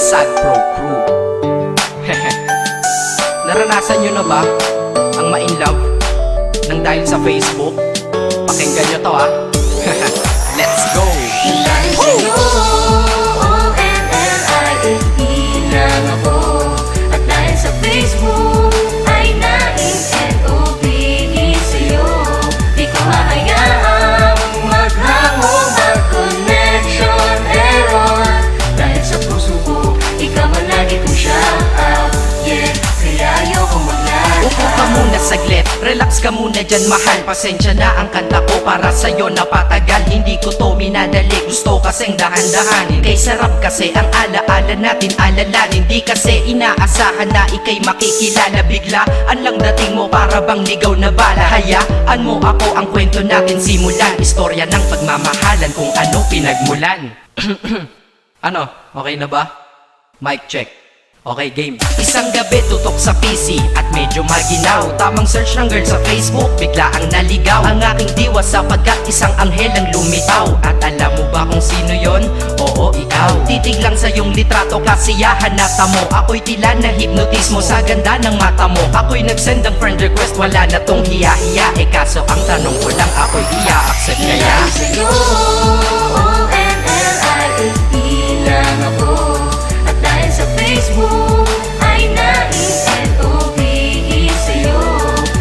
Sad Pro Crew. Naranasan nyo na ba ang ma-inlove nang dahil sa Facebook? Pakinggan nyo to Let's go! Dahil sa'yo, O-N-L-I-F-E lang ako. At dahil sa Facebook ay naging N-O-V-E sa'yo. Di ko hahayaang maghango ang connection error. Dahil sa puso ko, ikaw ang lagi kong shout out. Yeah, kaya ayoko mag-lag. Upo ka muna saglit, relax ka muna dyan mahal. Pasensya na ang kanta ko para sa'yo napatagal. Hindi ko to minadali, gusto kasing dahan-dahanin. Kay sarap kasi ang alaala natin alalanin. Di kasi inaasahan na ikay makikilala. Biglaan lang dating mo para bang ligaw na bala. Hayaan mo ako ang kwento natin simulan. Istorya ng pagmamahalan kung ano pinagmulan. Ano, okay na ba? Mic check. Okay, game. Isang gabi tutok sa PC at medyo maginaw. Tamang search ng girl sa Facebook, bigla ang naligaw. Ang aking diwa sapagkat isang anghel ang lumitaw. At alam mo ba kung sino yon? Oo, ikaw. Titig lang sa iyong litrato, kasiyahan na tamo. Ako'y tila na hipnotismo sa ganda ng mata mo. Ako'y nagsend ng friend request, wala na tong hiya-hiya. Kaso ang tanong ko lang, ako'y i-accept kaya? Dahil sa'yo, O-N-L-I-F-E lang ako. At dahil sa Facebook ay naging N-O-V-E sa'yo.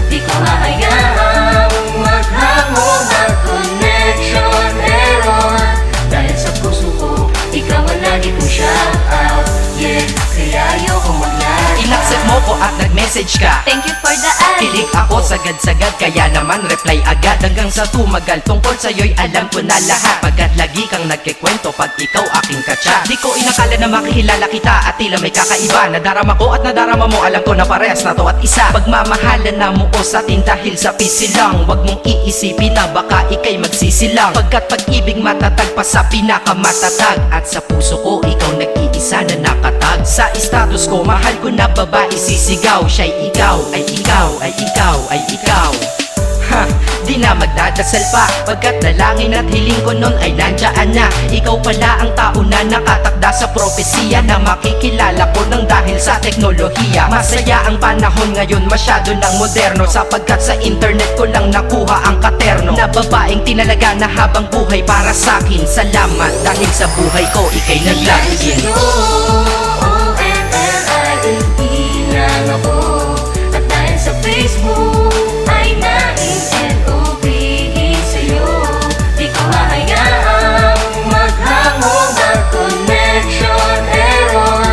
Di ko hahayaang maghango ang connection error. Dahil sa puso ko, ikaw ang lagi kong shout out. Yeah, kaya ayoko mag-lag. In-accept mo ko at nag-message ka. Thank you for the ad. Kilig ako sagad-sagad, kaya naman reply agad. Hanggang sa tumagal, tungkol sa'yo'y alam ko na lahat. Pagkat lagi kang nagkikwento pag ikaw aking katsa. Di ko inakala na makikilala kita at tila may kakaiba. Nadarama ko at nadarama mo, alam ko na parehas na to at isa. Pagmamahalan na mo o sa atin dahil sa pisilang. Huwag mong iisipin na baka ikay magsisilang. Pagkat pag-ibig matatag pa sa pinakamatatag. At sa puso ko, ikaw nag-iisa na nakatag. Sa status ko, mahal ko na babae sisigaw. Siya'y ikaw, ay ikaw, ay ikaw, ay ikaw. Ha, di na magdadasal pa. Pagkat dalangin at hiling ko nun ay nandiyan na. Ikaw pala ang tao na nakatakda sa propesiya. Na makikilala ko nang dahil sa teknolohiya. Masaya ang panahon ngayon, masyado ng moderno. Sapagkat sa internet ko lang nakuha ang katerno. Na babaeng tinalaga na habang buhay para sa'kin. Salamat dahil sa buhay ko ikay naglagin. O-N-L-I-F-E lang ako. At dahil sa Facebook ay naging N-O-V-E sa'yo. Di ko hahayaang maghango ang connection error.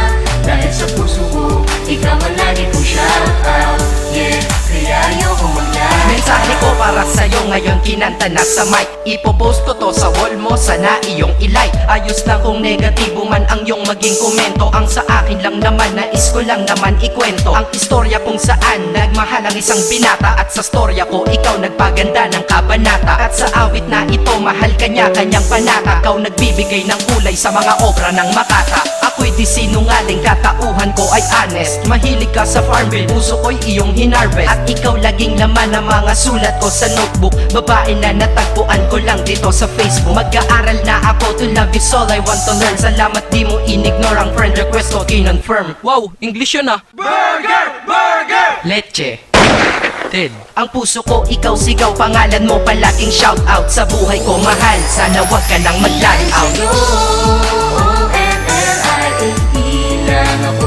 Dahil sa puso ko, ikaw ang lagi kong shout out. Yeah, kaya ayoko mag-lag. Mensahe ko para sa'yo ngayon kinanta na sa mic. Ipopost ko to sa wall mo, sana iyong ilike. Ayos lang kung negatibo man ang iyong maging komento. Ang sa akin lang naman, nais ko lang naman ikwento ang istorya kung saan nagmahal ang isang binata. At sa storya ko, ikaw nagpaganda ng kabanata. At sa awit na ito, mahal kanya kanyang panata. Ikaw nagbibigay ng kulay sa mga obra ng Makata. Ako'y di sinungaling, katauhan ko ay honest. Mahilig ka sa farm bill, puso ko'y iyong hinarvest. At ikaw laging laman ng mga sulat ko sa notebook. Babae na natagpuan ko lang dito sa Facebook. Mag-aaral na ako, to love is all I want to learn. Salamat di mo inignore ang friend request ko, kinonfirm. Wow, English yun Burger! Burger! Leche. Ted. Ang puso ko, ikaw sigaw, pangalan mo palaging shout out. Sa buhay ko mahal, sana wag ka lang mag-lag out. O-N-L-I-F-E lang ako.